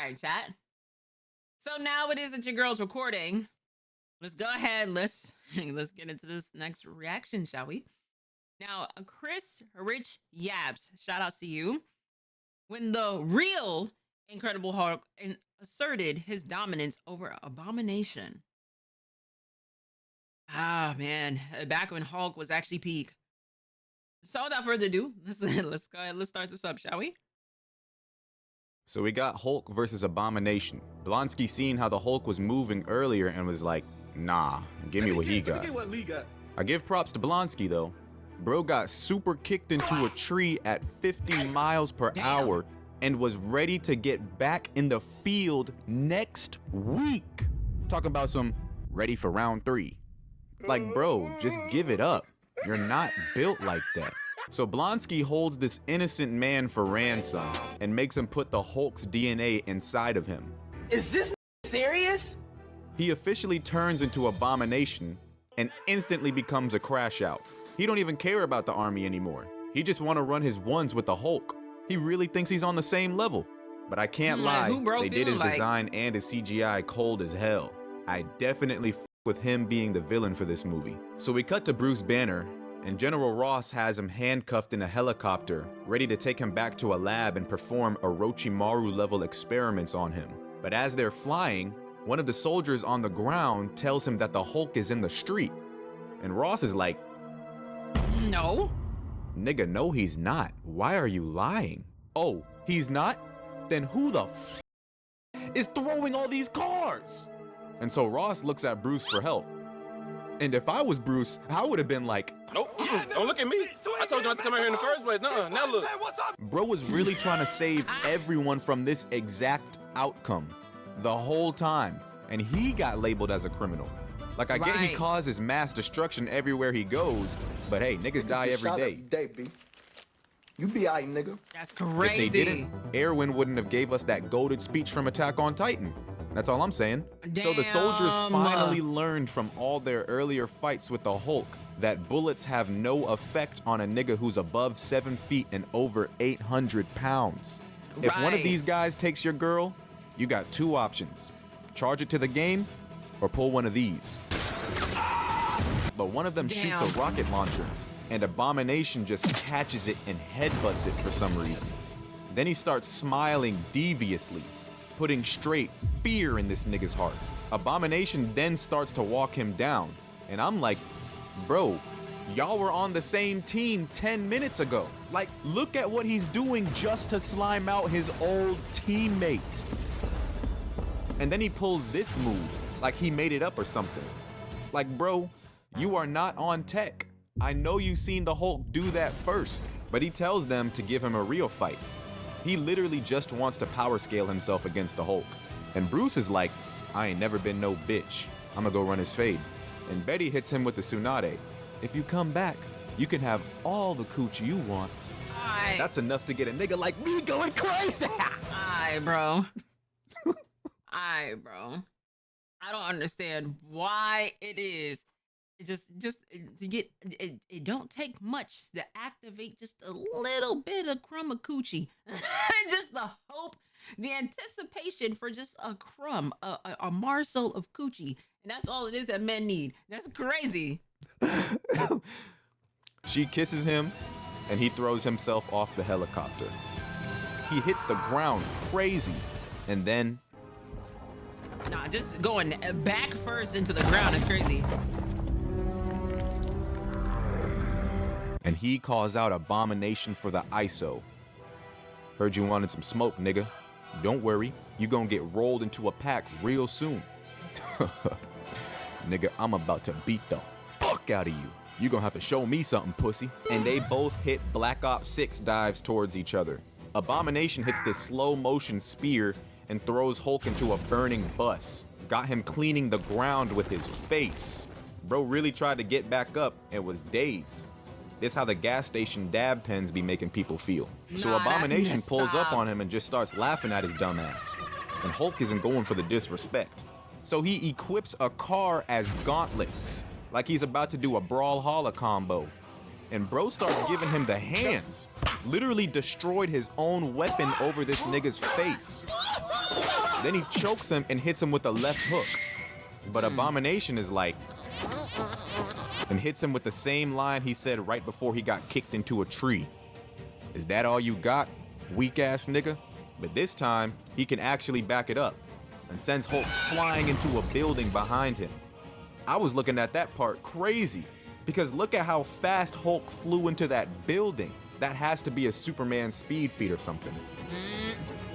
right, chat. So now it is that your girl's recording. Let's go ahead. Let's get into this next reaction, shall we? Now, Chris Rich Yabs, shout outs to you. When the real Incredible Hulk asserted his dominance over Abomination. Ah, man, back when Hulk was actually peak. So without further ado, let's go ahead. Let's start this up, shall we? So we got Hulk versus Abomination. Blansky seen how the Hulk was moving earlier and was like, nah, give me what he got. I give props to Blansky though. Bro got super kicked into a tree at 50 miles per hour and was ready to get back in the field next week. Talking about some ready for round 3. Like, bro, just give it up. You're not built like that. So Blansky holds this innocent man for ransom and makes him put the Hulk's DNA inside of him. Is this serious? He officially turns into Abomination and instantly becomes a crash out. He don't even care about the army anymore. He just want to run his ones with the Hulk. He really thinks he's on the same level. But I can't lie, they did his design and his CGI cold as hell. I definitely f with him being the villain for this movie. So we cut to Bruce Banner, and General Ross has him handcuffed in a helicopter, ready to take him back to a lab and perform Orochimaru-level experiments on him. But as they're flying, one of the soldiers on the ground tells him that the Hulk is in the street. And Ross is like, no. Nigga, no he's not. Why are you lying? Oh, he's not? Then who the f is throwing all these cars? And so Ross looks at Bruce for help. And if I was Bruce, I would have been like, nope, don't look at me. I told you not to come out here in the first place. Nuh-uh, now look. Bro was really trying to save everyone from this exact outcome the whole time. And he got labeled as a criminal. Like, I get he causes mass destruction everywhere he goes, but hey, niggas die every day. B. You be alright, nigga. That's crazy. If they didn't, Erwin wouldn't have gave us that goated speech from Attack on Titan. That's all I'm saying. Damn. So the soldiers finally learned from all their earlier fights with the Hulk that bullets have no effect on a nigga who's above 7 feet and over 800 pounds. If one of these guys takes your girl, you got 2 options. Charge it to the game or pull one of these. But one of them shoots a rocket launcher, and Abomination just catches it and headbutts it for some reason. Then he starts smiling deviously, putting straight fear in this nigga's heart. Abomination then starts to walk him down, and I'm like, bro, y'all were on the same team 10 minutes ago. Like, look at what he's doing just to slime out his old teammate. And then he pulls this move, like he made it up or something. Like, bro, you are not on tech. I know you've seen the Hulk do that first, but he tells them to give him a real fight. He literally just wants to power scale himself against the Hulk. And Bruce is like, I ain't never been no bitch. I'ma go run his fade. And Betty hits him with the Tsunade. If you come back, you can have all the cooch you want. That's enough to get a nigga like me going crazy. Bro. Bro. I don't understand why it is. It just to get it don't take much to activate just a little bit of crumb of coochie. Just the hope, the anticipation for just a crumb, a morsel of coochie. And that's all it is that men need. That's crazy. She kisses him and he throws himself off the helicopter. He hits the ground crazy and then nah, just going back first into the ground is crazy. And he calls out Abomination for the ISO. Heard you wanted some smoke, nigga. Don't worry, you gonna get rolled into a pack real soon. Nigga, I'm about to beat the fuck out of you. You gonna have to show me something, pussy. And they both hit Black Ops 6 dives towards each other. Abomination hits this slow motion spear and throws Hulk into a burning bus. Got him cleaning the ground with his face. Bro really tried to get back up and was dazed. This how the gas station dab pens be making people feel. So Abomination pulls up on him and just starts laughing at his dumb ass. And Hulk isn't going for the disrespect. So he equips a car as gauntlets, like he's about to do a Brawlhalla combo. And bro starts giving him the hands. Literally destroyed his own weapon over this nigga's face. Then he chokes him and hits him with a left hook. But Abomination is like, and hits him with the same line he said right before he got kicked into a tree. Is that all you got, weak ass nigga? But this time, he can actually back it up and sends Hulk flying into a building behind him. I was looking at that part crazy because look at how fast Hulk flew into that building. That has to be a Superman speed feat or something.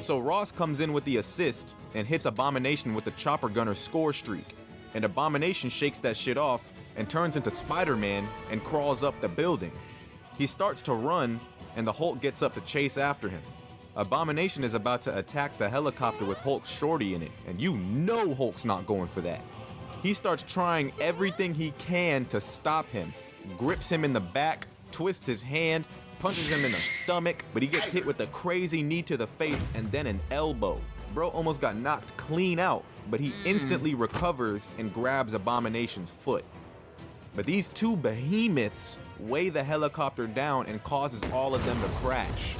So Ross comes in with the assist and hits Abomination with the chopper gunner score streak. And Abomination shakes that shit off and turns into Spider-Man and crawls up the building. He starts to run and the Hulk gets up to chase after him. Abomination is about to attack the helicopter with Hulk's shorty in it, and you know Hulk's not going for that. He starts trying everything he can to stop him, grips him in the back, twists his hand, punches him in the stomach, but he gets hit with a crazy knee to the face and then an elbow. Bro almost got knocked clean out, but he instantly recovers and grabs Abomination's foot. But these two behemoths weigh the helicopter down and causes all of them to crash.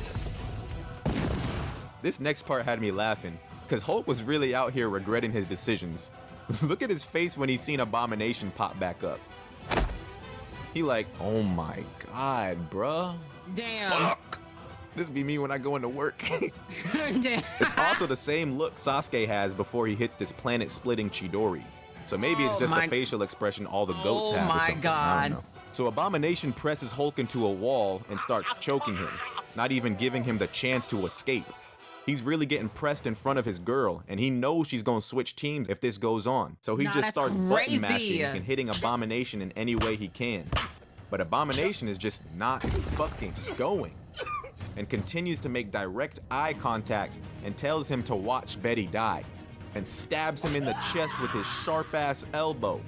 This next part had me laughing, because Hulk was really out here regretting his decisions. Look at his face when he's seen Abomination pop back up. He like, oh my god, bruh. Damn. Fuck. This be me when I go into work. Damn. It's also the same look Sasuke has before he hits this planet-splitting Chidori. So maybe it's just a facial expression all the goats have or my something. I God. don't know. So Abomination presses Hulk into a wall and starts choking him, not even giving him the chance to escape. He's really getting pressed in front of his girl, and he knows she's gonna switch teams if this goes on. So he just starts button mashing and hitting Abomination in any way he can. But Abomination is just not fucking going, and continues to make direct eye contact and tells him to watch Betty die, and stabs him in the chest with his sharp-ass elbow.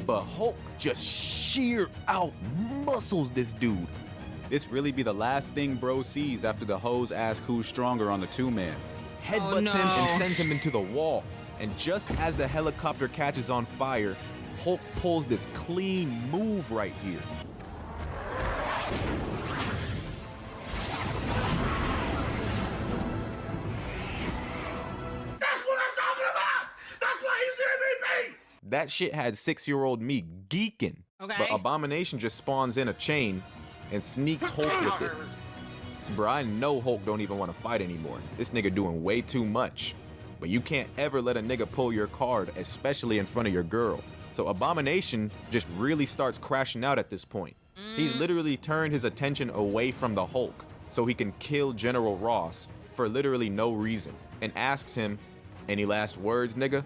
But Hulk just sheer out muscles this dude. This really be the last thing bro sees after the hoes ask who's stronger on the two-man. Headbutts him and sends him into the wall. And just as the helicopter catches on fire, Hulk pulls this clean move right here. That's what I'm talking about! That's why he's the MVP! That shit had 6-year-old me geeking. Okay. But Abomination just spawns in a chain and sneaks Hulk with it. Bro, I know Hulk don't even want to fight anymore. This nigga doing way too much. But you can't ever let a nigga pull your card, especially in front of your girl. So Abomination just really starts crashing out at this point. He's literally turned his attention away from the Hulk so he can kill General Ross for literally no reason, and asks him, any last words, nigga?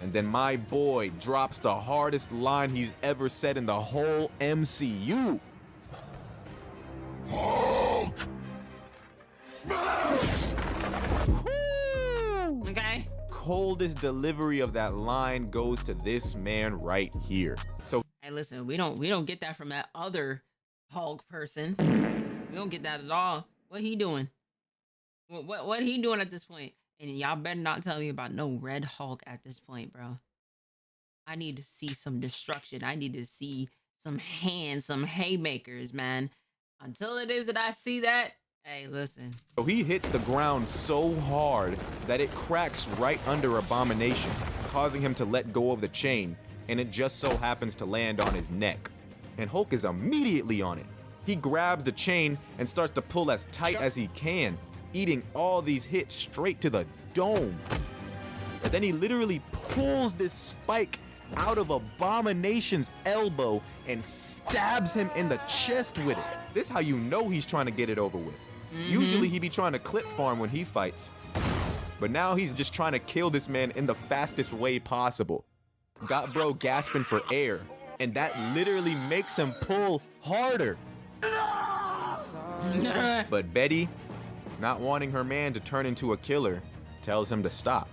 And then my boy drops the hardest line he's ever said in the whole MCU. Hulk! Smash! Okay. Coldest delivery of that line goes to this man right here. So Hey, listen, we don't get that from that other Hulk person. We don't get that at all. What he doing? What he doing at this point? And y'all better not tell me about no Red Hulk at this point, bro. I need to see some destruction. I need to see some hands, some haymakers, man. Until it is that I see that, hey, listen. So he hits the ground so hard that it cracks right under Abomination, causing him to let go of the chain, and it just so happens to land on his neck. And Hulk is immediately on it. He grabs the chain and starts to pull as tight as he can, eating all these hits straight to the dome. And then he literally pulls this spike out of Abomination's elbow and stabs him in the chest with it. This is how you know he's trying to get it over with. Usually he be trying to clip farm when he fights, but now he's just trying to kill this man in the fastest way possible. Got bro gasping for air, and that literally makes him pull harder. But Betty, not wanting her man to turn into a killer, tells him to stop.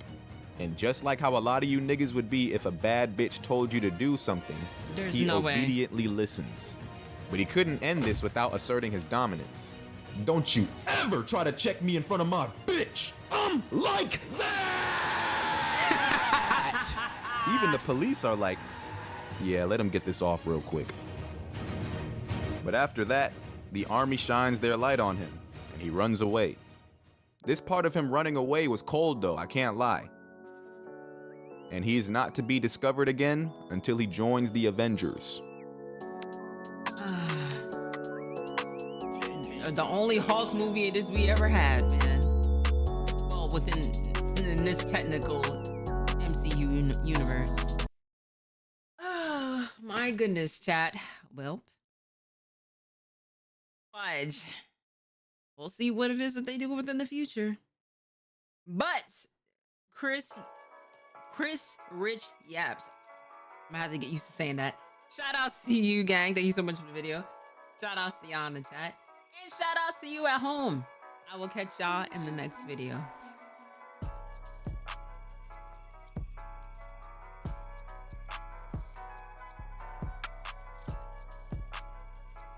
And just like how a lot of you niggas would be if a bad bitch told you to do something, he obediently listens. But he couldn't end this without asserting his dominance. Don't you ever try to check me in front of my bitch! I'm like that! Even the police are like, yeah, let him get this off real quick. But after that, the army shines their light on him, and he runs away. This part of him running away was cold though, I can't lie. And he's not to be discovered again until he joins the Avengers. The only Hulk movie it is we ever had, man. Well, in this technical MCU universe. Oh, my goodness, chat. Well, fudge. We'll see what it is that they do within the future. But Chris Rich Yaps. I'm gonna have to get used to saying that. Shout outs to you, gang. Thank you so much for the video. Shout outs to y'all in the chat. And shout outs to you at home. I will catch y'all in the next video.